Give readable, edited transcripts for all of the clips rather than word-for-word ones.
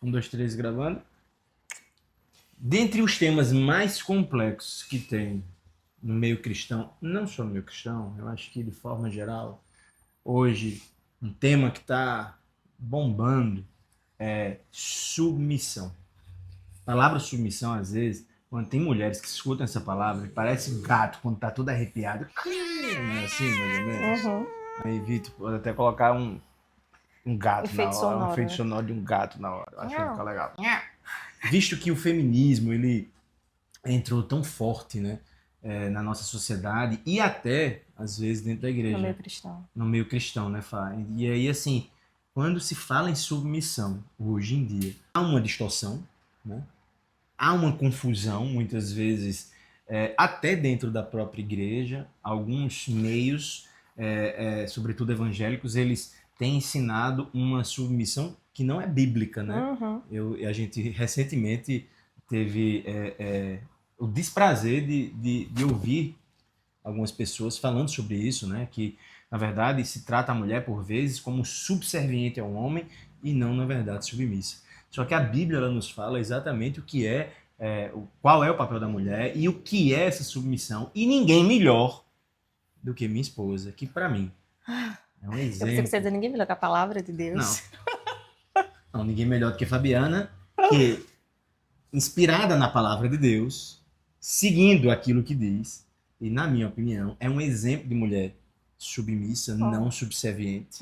Um, dois, três, gravando. Dentre os temas mais complexos que tem no meio cristão, não só no meio cristão, eu acho que de forma geral, hoje, um tema que está bombando é submissão. A palavra submissão, às vezes, quando tem mulheres que escutam essa palavra, parece um gato quando tá todo arrepiado. Assim, mais ou menos. Uhum. Aí, Vitor, pode até colocar um gato na Efeito hora, um sonoro, efeito né? sonoro de um gato na hora. Eu acho que vai ficar Não. legal. Visto que o feminismo, ele entrou tão forte, né, na nossa sociedade e até, às vezes, dentro da No meio igreja, cristão. no meio cristão, né, Fá? E aí, assim, quando se fala em submissão, hoje em dia, há uma distorção, né? Há uma confusão, muitas vezes, até dentro da própria igreja. Alguns meios, sobretudo evangélicos, eles têm ensinado uma submissão que não é bíblica, né? Uhum. A gente recentemente teve o desprazer de ouvir algumas pessoas falando sobre isso, né? Que, na verdade, se trata a mulher, por vezes, como subserviente ao homem e não, na verdade, submissa. Só que a Bíblia ela nos fala exatamente o que qual é o papel da mulher e o que é essa submissão. E ninguém melhor do que minha esposa, que para mim é um Eu pensei que você ia exemplo. dizer ninguém melhor que a palavra de Não, Deus. não, ninguém melhor do que Fabiana, que, inspirada na palavra de Deus, seguindo aquilo que diz, e na minha opinião, é um exemplo de mulher submissa, não Oh. subserviente.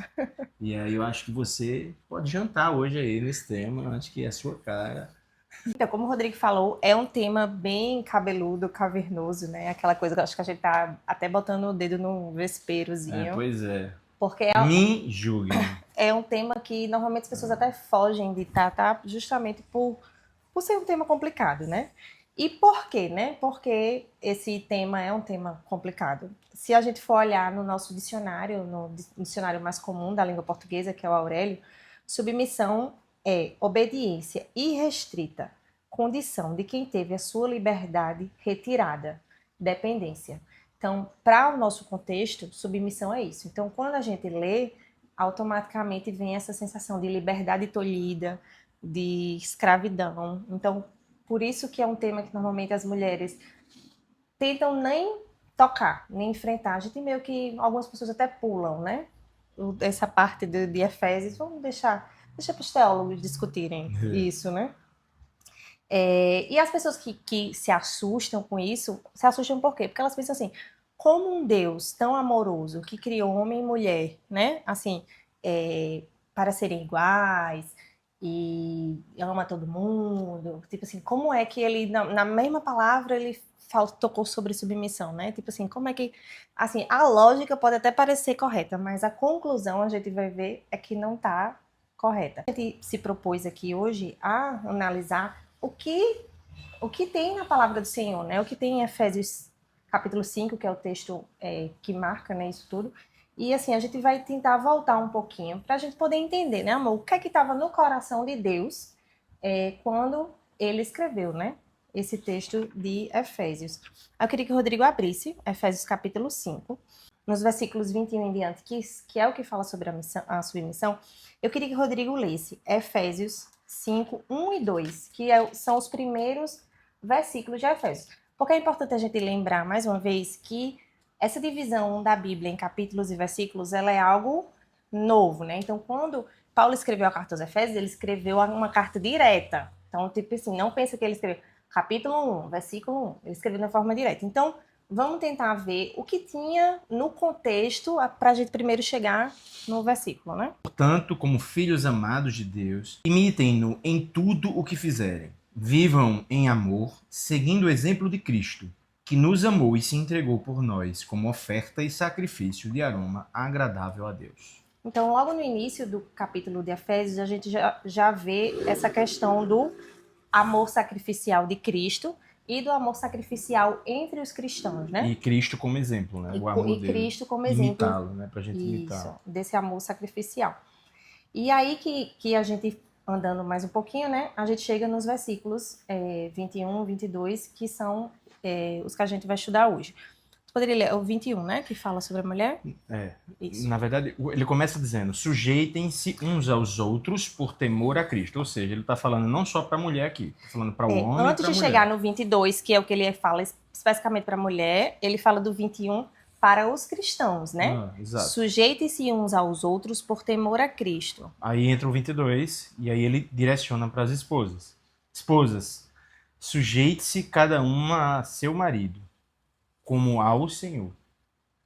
E aí eu acho que você pode jantar hoje aí nesse tema, eu acho que é a sua cara. Então, como o Rodrigo falou, é um tema bem cabeludo, cavernoso, né? Aquela coisa que eu acho que a gente tá até botando o dedo no vesperozinho. Pois é. Porque Me julguem. é um tema que normalmente as pessoas até fogem de tratar justamente por ser um tema complicado, né? E por quê, né? Porque esse tema é um tema complicado. Se a gente for olhar no nosso dicionário, no dicionário mais comum da língua portuguesa, que é o Aurélio, submissão é obediência irrestrita, condição de quem teve a sua liberdade retirada, dependência. Então, para o nosso contexto, submissão é isso. Então, quando a gente lê, automaticamente vem essa sensação de liberdade tolhida, de escravidão. Então, por isso que é um tema que normalmente as mulheres tentam nem tocar, nem enfrentar. A gente meio que algumas pessoas até pulam, né? Essa parte de Efésios, vamos deixa para os teólogos discutirem isso, né? E as pessoas que se assustam com isso, se assustam por quê? Porque elas pensam assim, como um Deus tão amoroso que criou homem e mulher, né? Assim, para serem iguais e ama todo mundo. Tipo assim, como é que ele, na mesma palavra, ele tocou sobre submissão, né? Tipo assim, como é que... Assim, a lógica pode até parecer correta, mas a conclusão a gente vai ver é que não está correta. A gente se propôs aqui hoje a analisar o que tem na palavra do Senhor, né? O que tem em Efésios capítulo 5, que é o texto que marca, né, isso tudo. E assim, a gente vai tentar voltar um pouquinho para a gente poder entender, né, amor, o que é que estava no coração de Deus quando ele escreveu, né, esse texto de Efésios. Eu queria que o Rodrigo abrisse Efésios capítulo 5, nos versículos 21 em diante, que é o que fala sobre a submissão. Eu queria que o Rodrigo lesse Efésios 5, 1 e 2, que são os primeiros versículos de Efésios. Porque é importante a gente lembrar, mais uma vez, que essa divisão da Bíblia em capítulos e versículos, ela é algo novo, né? Então, quando Paulo escreveu a carta aos Efésios, ele escreveu uma carta direta. Então, tipo assim, não pensa que ele escreveu capítulo 1, versículo 1. Ele escreveu de forma direta. Então, vamos tentar ver o que tinha no contexto para a gente primeiro chegar no versículo, né? Portanto, como filhos amados de Deus, imitem-no em tudo o que fizerem. Vivam em amor, seguindo o exemplo de Cristo, que nos amou e se entregou por nós como oferta e sacrifício de aroma agradável a Deus. Então, logo no início do capítulo de Efésios, a gente já vê essa questão do amor sacrificial de Cristo e do amor sacrificial entre os cristãos, né? E Cristo como exemplo, né? O amor E dele. Cristo como exemplo, Imitá-lo, né? Pra gente isso, imitar. desse amor sacrificial. E aí que a gente, andando mais um pouquinho, né, a gente chega nos versículos 21, 22, que são os que a gente vai estudar hoje. Poderia ler o 21, né? Que fala sobre a mulher? Isso. Na verdade, ele começa dizendo: sujeitem-se uns aos outros por temor a Cristo. Ou seja, ele está falando não só para a mulher aqui, está falando para o homem e antes para a de mulher. chegar no 22, que é o que ele fala especificamente para a mulher, ele fala do 21 para os cristãos, né? Exato. Sujeitem-se uns aos outros por temor a Cristo. Aí entra o 22, e aí ele direciona para as esposas. Esposas, sujeite-se cada uma a seu marido, como ao Senhor.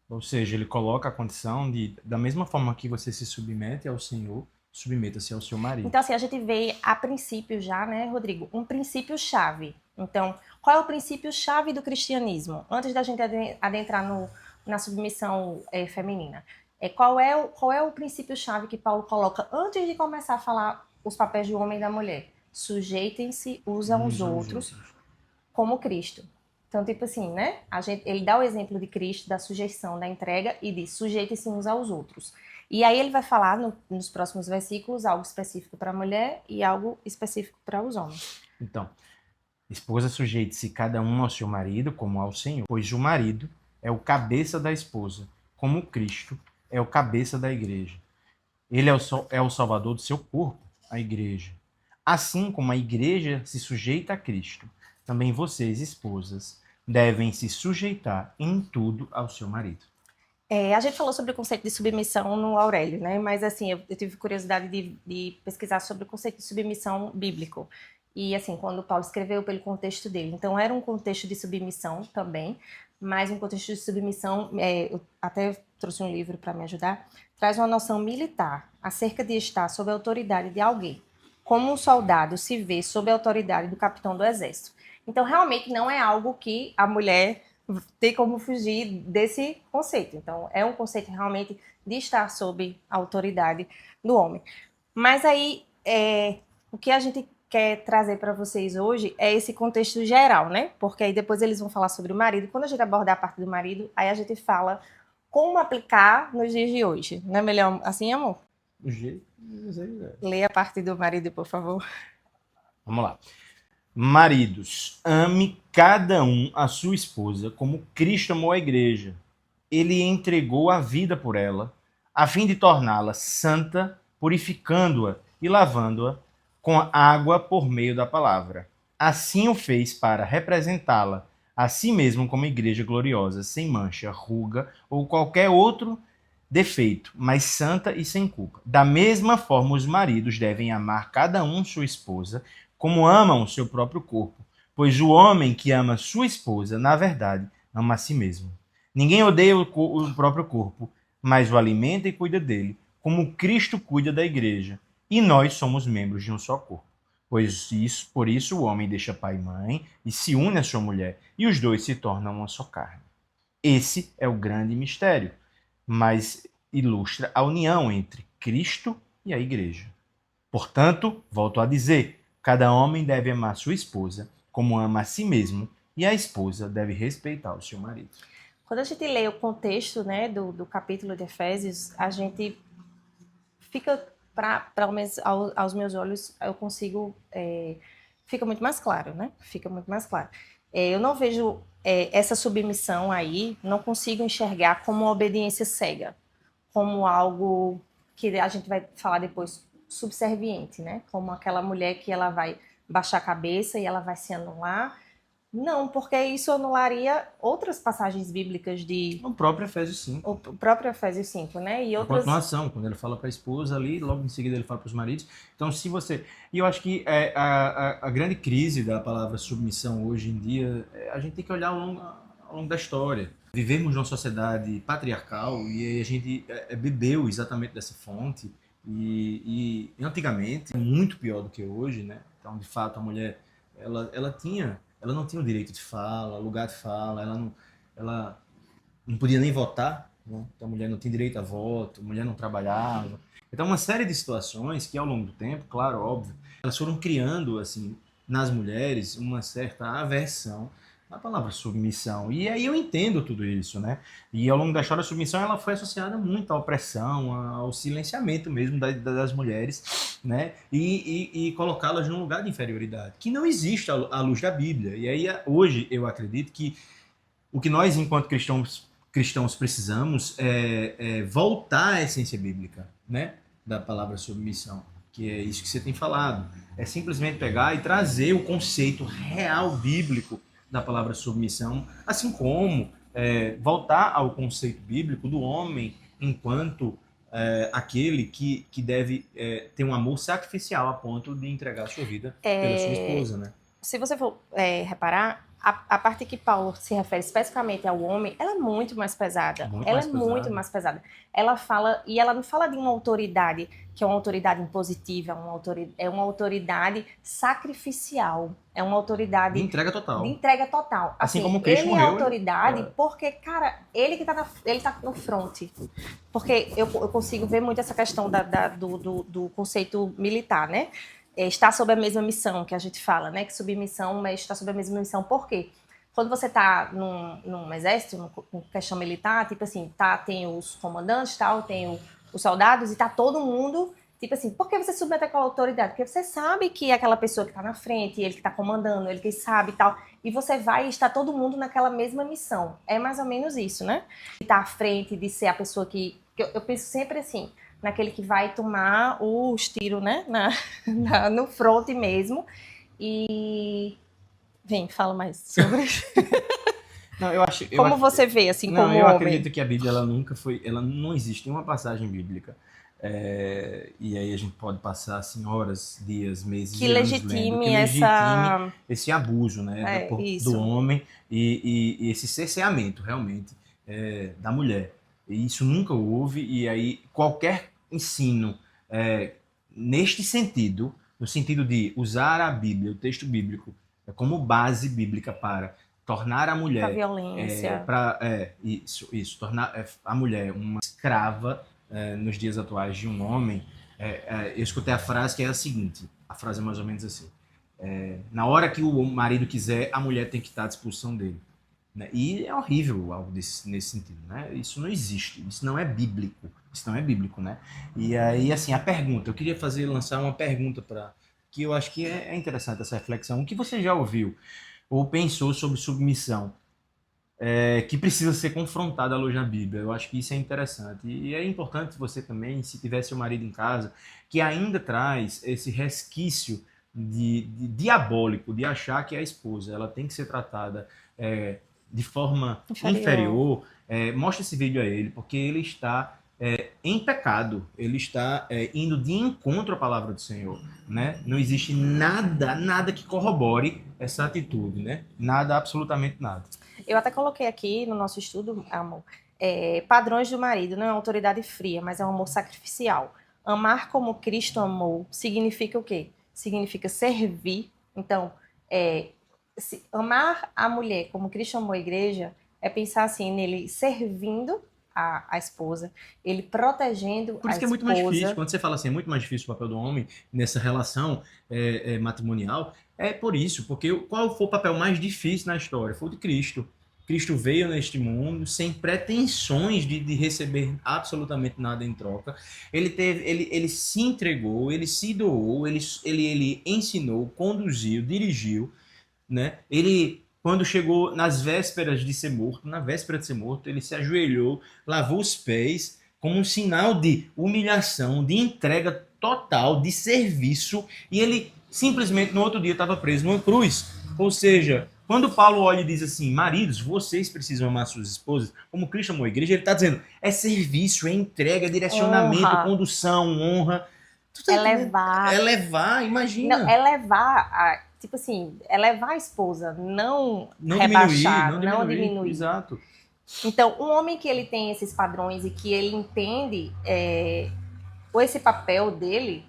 Ou seja, ele coloca a condição de, da mesma forma que você se submete ao Senhor, submeta-se ao seu marido. Então, assim, a gente vê a princípio já, né, Rodrigo, um princípio-chave. Então, qual é o princípio-chave do cristianismo? Antes da gente adentrar na submissão feminina. Qual é o princípio-chave que Paulo coloca antes de começar a falar os papéis do homem e da mulher? Sujeitem-se uns aos outros como Cristo. Então, tipo assim, né? Ele dá o exemplo de Cristo, da sujeição, da entrega e diz: sujeitem-se uns aos outros. E aí ele vai falar nos próximos versículos algo específico para a mulher e algo específico para os homens. Então, esposa, sujeite-se cada um ao seu marido como ao Senhor, pois o marido é o cabeça da esposa, como Cristo é o cabeça da igreja. Ele é o salvador do seu corpo, a igreja. Assim como a igreja se sujeita a Cristo, também vocês, esposas, devem se sujeitar em tudo ao seu marido. A gente falou sobre o conceito de submissão no Aurélio, né? Mas assim, eu tive curiosidade de pesquisar sobre o conceito de submissão bíblico. E assim, quando Paulo escreveu pelo contexto dele. Então, era um contexto de submissão também, mas um contexto de submissão, eu até trouxe um livro para me ajudar, traz uma noção militar acerca de estar sob a autoridade de alguém, como um soldado se vê sob a autoridade do capitão do exército. Então, realmente não é algo que a mulher tem como fugir desse conceito. Então, é um conceito realmente de estar sob a autoridade do homem. Mas aí, o que a gente quer trazer para vocês hoje é esse contexto geral, né? Porque aí depois eles vão falar sobre o marido. Quando a gente abordar a parte do marido, aí a gente fala como aplicar nos dias de hoje. Não é melhor assim, amor? Do jeito. Leia a parte do marido, por favor. Vamos lá. Maridos, ame cada um a sua esposa como Cristo amou a igreja. Ele entregou a vida por ela, a fim de torná-la santa, purificando-a e lavando-a com água por meio da palavra. Assim o fez para representá-la a si mesmo como igreja gloriosa, sem mancha, ruga ou qualquer outro defeito, mas santa e sem culpa. Da mesma forma, os maridos devem amar cada um sua esposa, como amam o seu próprio corpo, pois o homem que ama sua esposa, na verdade, ama a si mesmo. Ninguém odeia o próprio corpo, mas o alimenta e cuida dele, como Cristo cuida da igreja, e nós somos membros de um só corpo. Por isso o homem deixa pai e mãe e se une à sua mulher, e os dois se tornam uma só carne. Esse é o grande mistério, mas ilustra a união entre Cristo e a igreja. Portanto, volto a dizer, cada homem deve amar sua esposa como ama a si mesmo, e a esposa deve respeitar o seu marido. Quando a gente lê o contexto, né, do capítulo de Efésios, a gente fica, pelo menos aos meus olhos, eu consigo, fica muito mais claro, né? Fica muito mais claro. Eu não vejo essa submissão aí, não consigo enxergar como uma obediência cega, como algo que a gente vai falar depois, subserviente, né? Como aquela mulher que ela vai baixar a cabeça e ela vai se anular. Não, porque isso anularia outras passagens bíblicas de... O próprio Efésios 5. O próprio Efésios 5, né? E outras... A continuação, quando ele fala para a esposa ali, logo em seguida ele fala para os maridos. Então, se você... E eu acho que a grande crise da palavra submissão hoje em dia, a gente tem que olhar ao longo da história. Vivemos numa sociedade patriarcal e a gente bebeu exatamente dessa fonte. E antigamente, é muito pior do que hoje, né? Então, de fato, a mulher, ela não tinha o direito de fala, lugar de fala, ela não podia nem votar, né? Então a mulher não tinha direito a voto, a mulher não trabalhava. Então uma série de situações que ao longo do tempo, claro, óbvio, elas foram criando assim nas mulheres uma certa aversão à palavra submissão. E aí eu entendo tudo isso, né? E ao longo da história a submissão ela foi associada muito à opressão, ao silenciamento mesmo das mulheres, né? E colocá-las num lugar de inferioridade, que não existe à luz da Bíblia. E aí hoje eu acredito que O que nós, enquanto cristãos precisamos é voltar à essência bíblica, né? Da palavra submissão, que é isso que você tem falado. É simplesmente pegar e trazer o conceito real bíblico da palavra submissão, assim como voltar ao conceito bíblico do homem enquanto aquele que deve ter um amor sacrificial a ponto de entregar a sua vida pela sua esposa, né? Se você for reparar, a parte que Paulo se refere especificamente ao homem, ela é muito mais pesada. Muito mais pesada. Ela fala, e ela não fala de uma autoridade que é uma autoridade impositiva, é uma autoridade sacrificial, é uma autoridade de entrega total. Assim como Cristo ele morreu, é autoridade porque, cara, ele tá no fronte. Porque eu consigo ver muito essa questão do conceito militar, né? Está sob a mesma missão que a gente fala, né? Que submissão, mas está sob a mesma missão. Por quê? Quando você está num exército, numa questão militar, tipo assim, tem os comandantes, tal, tem os soldados, e tá todo mundo, tipo assim, por que você submete aquela autoridade? Porque você sabe que é aquela pessoa que está na frente, ele que está comandando, ele que sabe e tal, e você vai e está todo mundo naquela mesma missão. É mais ou menos isso, né? De estar à frente, de ser a pessoa que eu penso sempre assim, naquele que vai tomar os tiros, né? No front mesmo. E... Vem, fala mais sobre isso. Não, como você vê, assim, como homem? Eu acredito que a Bíblia, ela não existe nenhuma passagem bíblica. E aí a gente pode passar, assim, horas, dias, meses, que legitime esse abuso, né? Do homem e esse cerceamento, realmente, da mulher. E isso nunca houve, e aí qualquer ensino neste sentido, no sentido de usar a Bíblia, o texto bíblico, como base bíblica para tornar a mulher... a violência. Tornar a mulher uma escrava nos dias atuais de um homem. Eu escutei a frase que é a seguinte, a frase é mais ou menos assim, na hora que o marido quiser, a mulher tem que estar à disposição dele. Né? E é horrível algo nesse sentido, né? Isso não existe, isso não é bíblico, né? E aí, assim, eu queria lançar uma pergunta que eu acho que é interessante essa reflexão. O que você já ouviu ou pensou sobre submissão que precisa ser confrontada à luz da Bíblia? Eu acho que isso é interessante. E é importante você também, se tiver seu marido em casa, que ainda traz esse resquício de diabólico, de achar que a esposa ela tem que ser tratada de forma inferior, mostra esse vídeo a ele, porque ele está em pecado, ele está indo de encontro à palavra do Senhor, né? Não existe nada que corrobore essa atitude, né? Nada, absolutamente nada. Eu até coloquei aqui no nosso estudo, amor, padrões do marido, não é uma autoridade fria, mas é um amor sacrificial. Amar como Cristo amou significa o quê? Significa servir. Então, amar a mulher como Cristo amou a igreja é pensar assim, nele servindo a esposa, ele protegendo a esposa. Por isso que é muito mais difícil, quando você fala assim, é muito mais difícil o papel do homem nessa relação matrimonial, é por isso, porque qual foi o papel mais difícil na história? Foi o de Cristo. Cristo veio neste mundo sem pretensões de receber absolutamente nada em troca. Ele se entregou, ele se doou, ele ensinou, conduziu, dirigiu, né? Ele, quando chegou nas vésperas de ser morto, na véspera de ser morto, ele se ajoelhou, lavou os pés, como um sinal de humilhação, de entrega total, de serviço, e ele simplesmente no outro dia estava preso numa cruz. Ou seja, quando Paulo olha e diz assim, maridos, vocês precisam amar suas esposas, como Cristo amou a igreja, ele está dizendo, é serviço, é entrega, é direcionamento, condução, honra. Levar, imagina. Não, levar, tipo assim, levar a esposa, não rebaixar, não diminuir. Exato. Então, um homem que ele tem esses padrões e que ele entende esse papel dele,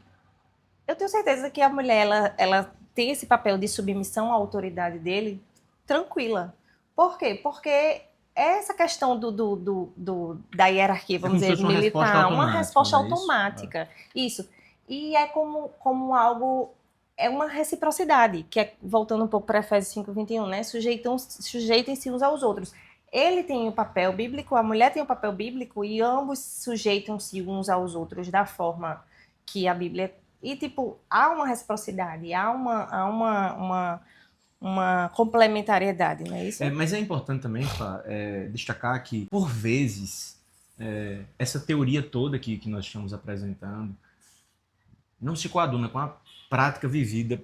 eu tenho certeza que a mulher, ela tem esse papel de submissão à autoridade dele tranquila. Por quê? Porque essa questão da hierarquia, vamos dizer, militar, uma resposta automática. Isso. E é como algo, é uma reciprocidade, que é, voltando um pouco para Efésios 5:21, né? Sujeitem-se uns aos outros. Ele tem o papel bíblico, a mulher tem o papel bíblico, e ambos sujeitam-se uns aos outros da forma que a Bíblia... E, tipo, há uma reciprocidade, há uma complementariedade, não é isso? Mas é importante também, Fá, destacar que, por vezes, essa teoria toda que nós estamos apresentando não se coaduna com a prática vivida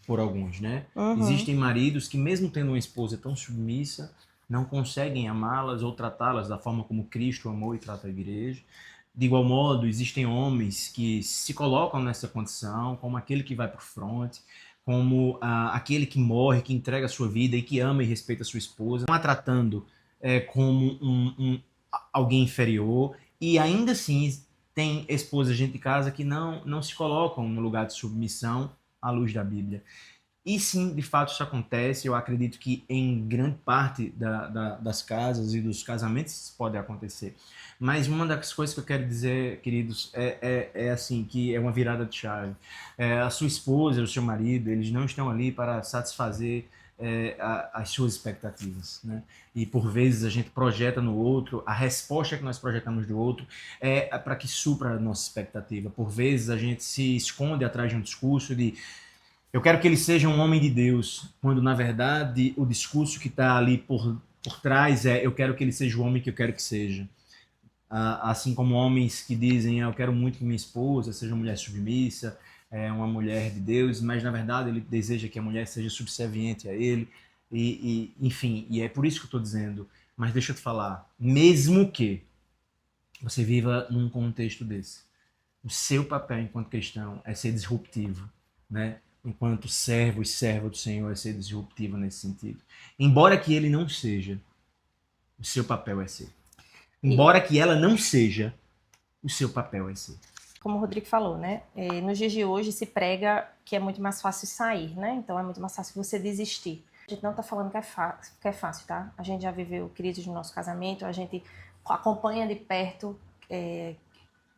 por alguns, né? Uhum. Existem maridos que, mesmo tendo uma esposa tão submissa, não conseguem amá-las ou tratá-las da forma como Cristo amou e trata a igreja. De igual modo, existem homens que se colocam nessa condição, como aquele que vai para o fronte, como aquele que morre, que entrega a sua vida e que ama e respeita a sua esposa, não a tratando como alguém inferior, e ainda assim tem esposas, gente de casa, que não se colocam no lugar de submissão à luz da Bíblia. E sim, de fato isso acontece. Eu acredito que em grande parte das casas e dos casamentos isso pode acontecer. Mas uma das coisas que eu quero dizer, queridos, é assim, que é uma virada de chave. A sua esposa, o seu marido, eles não estão ali para satisfazer as suas expectativas, né? E por vezes a gente projeta no outro, a resposta que nós projetamos do outro é para que supra a nossa expectativa. Por vezes a gente se esconde atrás de um discurso de eu quero que ele seja um homem de Deus, quando na verdade o discurso que está ali por trás é eu quero que ele seja o homem que eu quero que seja. Assim como homens que dizem eu quero muito que minha esposa seja uma mulher submissa, uma mulher de Deus, mas na verdade ele deseja que a mulher seja subserviente a ele, enfim, e é por isso que eu estou dizendo, mas deixa eu te falar, mesmo que você viva num contexto desse, o seu papel enquanto cristão é ser disruptivo, né? Enquanto servo e serva do Senhor é ser disruptivo nesse sentido. Embora que ele não seja, o seu papel é ser. Embora que ela não seja, o seu papel é ser. Como o Rodrigo falou, né? Nos dias de hoje se prega que é muito mais fácil sair, né? Então é muito mais fácil você desistir. A gente não está falando que é fácil, tá? A gente já viveu crises no nosso casamento, a gente acompanha de perto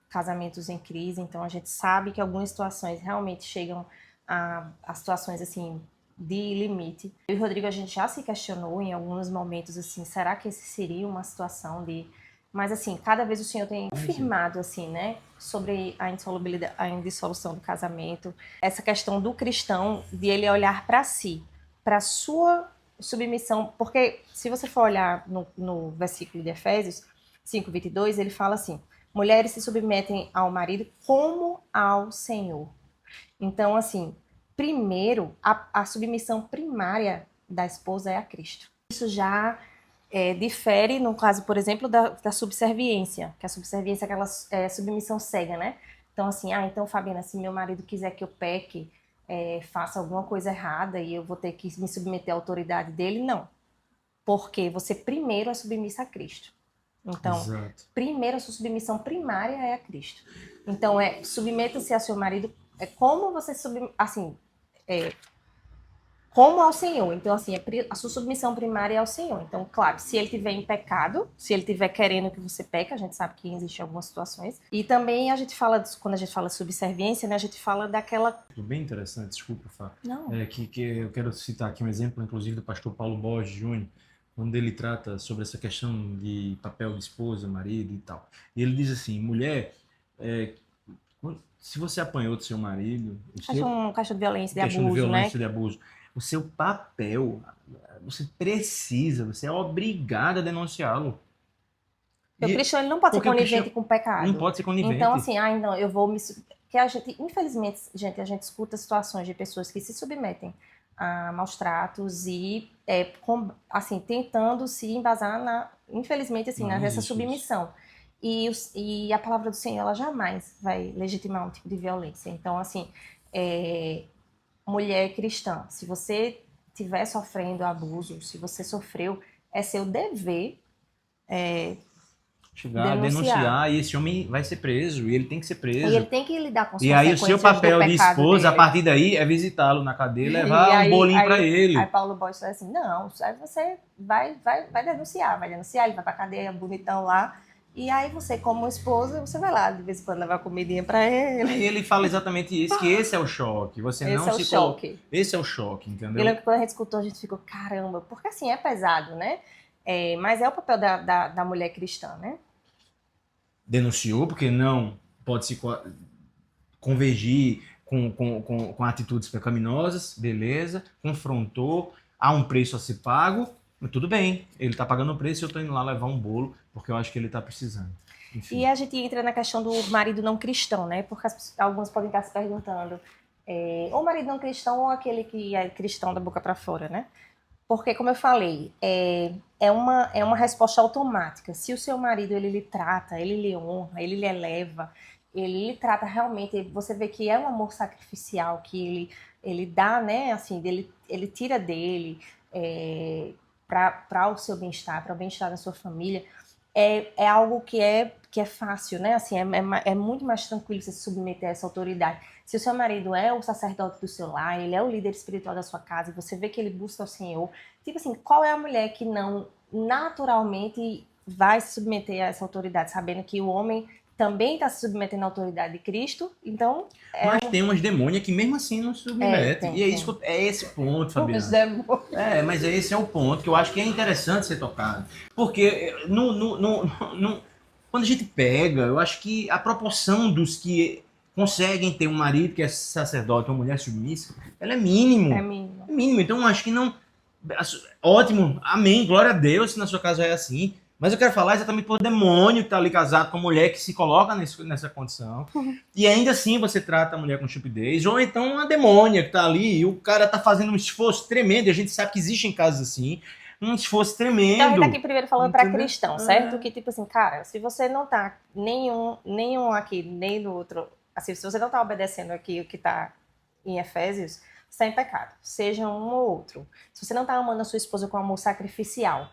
casamentos em crise, então a gente sabe que algumas situações realmente chegam a situações assim de limite. Eu e o Rodrigo, a gente já se questionou em alguns momentos assim, será que esse seria uma situação de... Mas assim, cada vez o Senhor tem confirmado assim, né, sobre a insolubilidade, a indissolução do casamento, essa questão do cristão de ele olhar para si, para sua submissão, porque se você for olhar no versículo de Efésios 5:22, ele fala assim: mulheres se submetem ao marido como ao Senhor. Então, assim, primeiro, a submissão primária da esposa é a Cristo. Isso já difere, no caso, por exemplo, da subserviência, que a subserviência é aquela submissão cega, né? Então, assim, então, Fabiana, se meu marido quiser que eu peque, faça alguma coisa errada e eu vou ter que me submeter à autoridade dele, não. Porque você primeiro é submissa a Cristo. Então, Exato. primeiro a sua submissão primária é a Cristo. Então, submeta-se a seu marido, como você como ao Senhor. Então, assim, a sua submissão primária é ao Senhor. Então, claro, se ele tiver em pecado, se ele tiver querendo que você peque, a gente sabe que existem algumas situações. E também a gente fala, quando a gente fala subserviência, né, a gente fala daquela... Bem interessante, desculpa, Fá. Não. Que eu quero citar aqui um exemplo, inclusive, do pastor Paulo Borges Júnior, quando ele trata sobre essa questão de papel de esposa, marido e tal. E ele diz assim, mulher, se você apanhou do seu marido... Questão de violência, de questão abuso, de violência, né? de abuso. O seu papel, você é obrigada a denunciá-lo. O cristão ele não pode ser porque o conivente cristão com o pecado. não pode ser conivente. Então, assim, não, eu vou me... Que a gente, infelizmente, a gente escuta situações de pessoas que se submetem a maus tratos e, assim, tentando se embasar infelizmente, assim, nessa submissão. E a palavra do Senhor, ela jamais vai legitimar um tipo de violência. Então, assim, mulher cristã, se você estiver sofrendo abuso, se você sofreu, é seu dever chegar, denunciar, e esse homem vai ser preso, e ele tem que ser preso. E ele tem que lidar com as consequências. E aí o seu papel de esposa, dele. A partir daí, é visitá-lo na cadeia e levar um bolinho para ele. Aí Paulo Borges fala assim, não, aí você vai denunciar, ele vai pra cadeia bonitão lá, e aí você, como esposa, você vai lá de vez em quando levar comidinha para ele. E ele fala exatamente isso, que esse é o choque. Você esse não é o choque. Esse é o choque, entendeu? Eu lembro que quando a gente escutou, a gente ficou, caramba, porque assim, é pesado, né? Mas é o papel da mulher cristã, né? Denunciou, porque não pode se convergir com atitudes pecaminosas, beleza, confrontou, há um preço a ser pago, mas tudo bem, ele está pagando o preço e eu estou indo lá levar um bolo, porque eu acho que ele está precisando. Enfim. E a gente entra na questão do marido não cristão, né? Porque alguns podem estar se perguntando, ou marido não cristão ou aquele que é cristão da boca para fora, né? Porque, como eu falei, é uma resposta automática. Se o seu marido, ele lhe trata, ele lhe honra, ele lhe eleva, ele lhe trata realmente, você vê que é um amor sacrificial, que ele dá, né, assim, ele tira dele para o seu bem-estar, para o bem-estar da sua família, é algo que é fácil, né? Assim, é muito mais tranquilo você se submeter a essa autoridade. Se o seu marido é o sacerdote do seu lar, ele é o líder espiritual da sua casa, e você vê que ele busca o Senhor, tipo assim, qual é a mulher que não naturalmente vai se submeter a essa autoridade, sabendo que o homem também está se submetendo à autoridade de Cristo? Então... Mas tem umas demônias que mesmo assim não se submetem. É esse ponto, Fabiana. Mas esse é o ponto que eu acho que é interessante ser tocado. Porque quando a gente pega, eu acho que a proporção dos que conseguem ter um marido que é sacerdote, uma mulher submissa, ela é mínimo. É mínimo. É mínimo. Então eu acho que não... Ótimo, amém, glória a Deus se na sua casa é assim. Mas eu quero falar exatamente por demônio que está ali casado com a mulher que se coloca nessa condição. E ainda assim você trata a mulher com estupidez. Ou então uma demônia que está ali e o cara está fazendo um esforço tremendo. E a gente sabe que existem casos assim. Um esforço tremendo. Então a gente tá aqui primeiro falando para cristão, certo? Que tipo assim, cara, se você não tá nenhum aqui, nem no outro... Assim, se você não tá obedecendo aqui o que tá em Efésios, você está em pecado. Seja um ou outro. Se você não tá amando a sua esposa com amor sacrificial...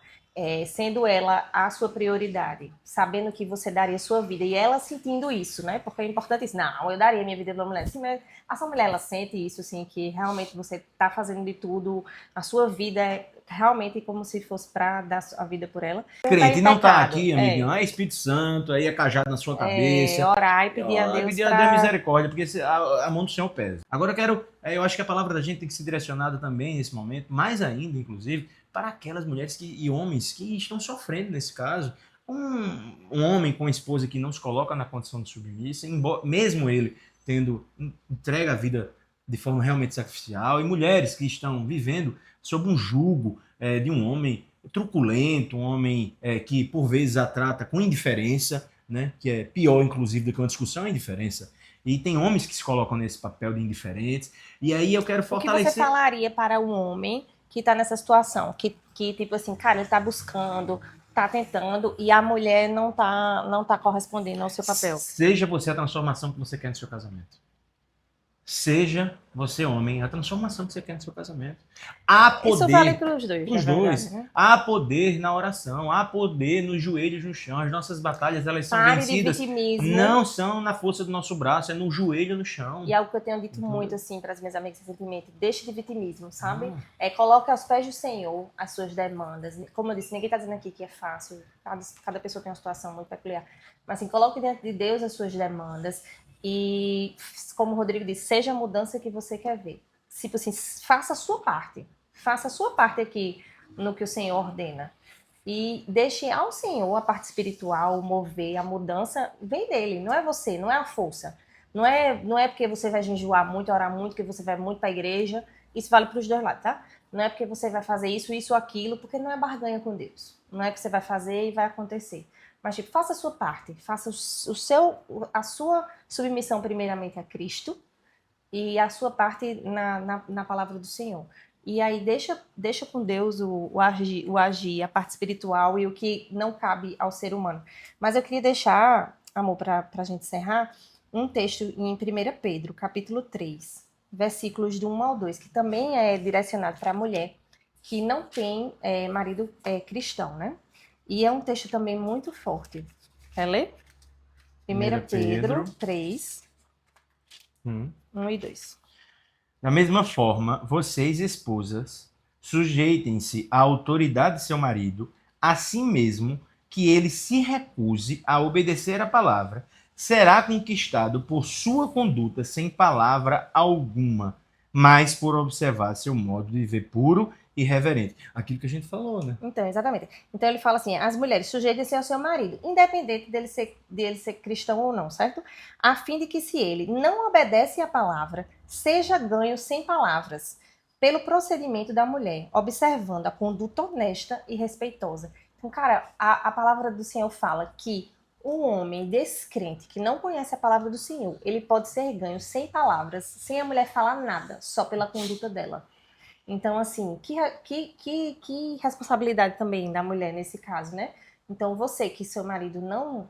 sendo ela a sua prioridade, sabendo que você daria a sua vida, e ela sentindo isso, né? Porque é importante isso. Não, eu daria minha vida pra mulher. Sim, mas essa mulher, ela sente isso, assim, que realmente você tá fazendo de tudo, a sua vida é realmente como se fosse pra dar a vida por ela. Crente não tá aqui, amiguinho, é Espírito Santo, aí é cajado na sua cabeça. Orar e pedir a Deus pedir a Deus misericórdia, porque a mão do Senhor pesa. Agora eu acho que a palavra da gente tem que ser direcionada também nesse momento, mais ainda, inclusive, para aquelas mulheres e homens que estão sofrendo nesse caso. Um homem com uma esposa que não se coloca na condição de submissa, mesmo ele tendo entregue a vida de forma realmente sacrificial, e mulheres que estão vivendo sob um jugo de um homem truculento, um homem que por vezes a trata com indiferença, né, que é pior inclusive do que uma discussão, é indiferença. E tem homens que se colocam nesse papel de indiferentes, e aí eu quero fortalecer... O que você falaria para um homem que tá nessa situação, que tipo assim, cara, ele tá buscando, tá tentando, e a mulher não tá correspondendo ao seu papel? Seja você a transformação que você quer no seu casamento. Seja você, homem, a transformação que você quer no seu casamento. Há poder... Isso vale para os dois, os dois. Verdade, né? Há poder na oração, há poder nos joelhos no chão. As nossas batalhas, elas são vencidas. De vitimismo. Não são na força do nosso braço, é no joelho no chão. E é algo que eu tenho dito muito, assim, para as minhas amigas recentemente. Deixe de vitimismo, sabe? Coloque aos pés do Senhor as suas demandas. Como eu disse, ninguém está dizendo aqui que é fácil. Cada pessoa tem uma situação muito peculiar. Mas, assim, coloque diante de Deus as suas demandas. E, como o Rodrigo disse, seja a mudança que você quer ver. Tipo assim, faça a sua parte. Faça a sua parte aqui no que o Senhor ordena. E deixe ao Senhor a parte espiritual, mover, a mudança vem dele. Não é você, não é a força. Não é porque você vai jejuar muito, orar muito, que você vai muito para a igreja. Isso vale para os dois lados, tá? Não é porque você vai fazer isso, aquilo, porque não é barganha com Deus. Não é que você vai fazer e vai acontecer. Mas, tipo, faça a sua parte, faça a sua submissão primeiramente a Cristo e a sua parte na palavra do Senhor. E aí deixa com Deus o agir, a parte espiritual e o que não cabe ao ser humano. Mas eu queria deixar, amor, para a gente encerrar, um texto em 1 Pedro, capítulo 3, versículos do 1 ao 2, que também é direcionado para a mulher que não tem marido cristão, né? E é um texto também muito forte. Quer ler? 1 Pedro 3, 1 e 2. Da mesma forma, vocês, esposas, sujeitem-se à autoridade de seu marido, assim mesmo que ele se recuse a obedecer à palavra, será conquistado por sua conduta sem palavra alguma, mas por observar seu modo de viver puro e reverente. Aquilo que a gente falou, né? Então, exatamente. Então ele fala assim, as mulheres sujeitem-se ao seu marido, independente dele ser cristão ou não, certo? A fim de que se ele não obedece à palavra, seja ganho sem palavras, pelo procedimento da mulher, observando a conduta honesta e respeitosa. Então, cara, a palavra do Senhor fala que um homem descrente que não conhece a palavra do Senhor, ele pode ser ganho sem palavras, sem a mulher falar nada, só pela conduta dela. Então, assim, que responsabilidade também da mulher nesse caso, né? Então, você que seu marido não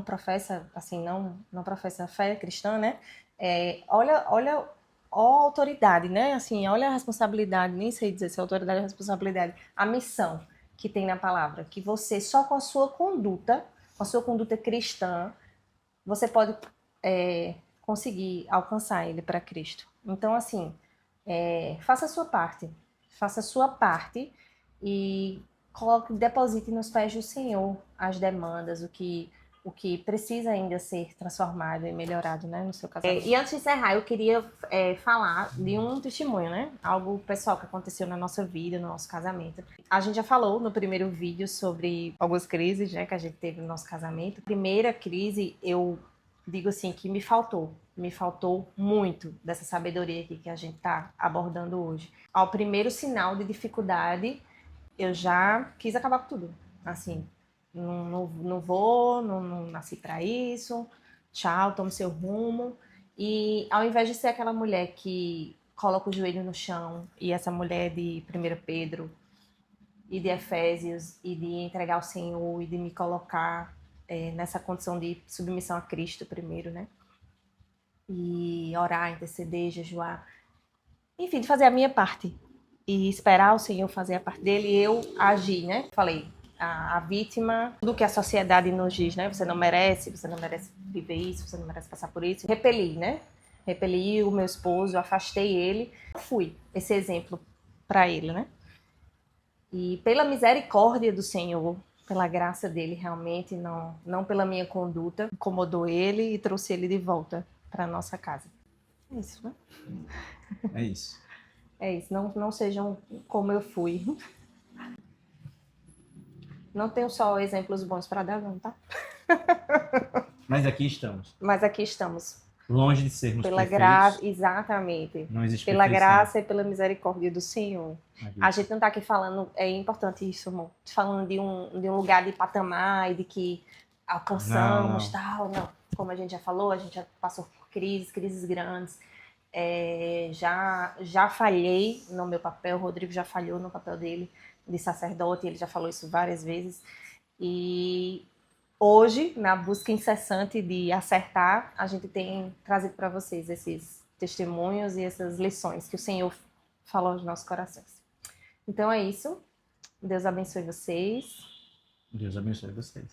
professa, assim, não professa fé cristã, né? Olha a autoridade, né? Assim, olha a responsabilidade, nem sei dizer se é autoridade ou responsabilidade, a missão que tem na palavra, que você só com a sua conduta cristã, você pode conseguir alcançar ele para Cristo. Então, assim, faça a sua parte e deposite nos pés do Senhor as demandas, o que precisa ainda ser transformado e melhorado, né, no seu casamento. E antes de encerrar, eu queria falar de um testemunho, né, algo pessoal que aconteceu na nossa vida, no nosso casamento. A gente já falou no primeiro vídeo sobre algumas crises, né, que a gente teve no nosso casamento. A primeira crise, eu digo assim, que me faltou muito dessa sabedoria aqui que a gente está abordando hoje. Ao primeiro sinal de dificuldade, eu já quis acabar com tudo. Assim, não nasci para isso, tchau, tome seu rumo. E ao invés de ser aquela mulher que coloca o joelho no chão, e essa mulher de 1 Pedro e de Efésios, e de entregar ao Senhor, e de me colocar nessa condição de submissão a Cristo primeiro, né? E orar, interceder, jejuar. Enfim, de fazer a minha parte. E esperar o Senhor fazer a parte dele e eu agir, né? Falei, a vítima, tudo que a sociedade nos diz, né? Você não merece viver isso, você não merece passar por isso. Repeli, né? Repeli o meu esposo, afastei ele. Fui esse exemplo para ele, né? E pela misericórdia do Senhor, pela graça dele, realmente, não pela minha conduta, incomodou ele e trouxe ele de volta para nossa casa. É isso, né? É isso. É isso, não sejam como eu fui. Não tenho só exemplos bons para dar, não, tá? Mas aqui estamos. Mas aqui estamos. Longe de sermos Pela perfeitos. graça, exatamente. Não existe Pela perfeição. graça e pela misericórdia do Senhor. Aqui. A gente não está aqui falando, é importante isso, amor, falando de um lugar de patamar e de que alcançamos, Não. tal, não. Como a gente já falou, a gente já passou por crises grandes. Já falhei no meu papel, o Rodrigo já falhou no papel dele de sacerdote, ele já falou isso várias vezes. E hoje, na busca incessante de acertar, a gente tem trazido para vocês esses testemunhos e essas lições que o Senhor falou aos nossos corações. Então é isso. Deus abençoe vocês. Deus abençoe vocês.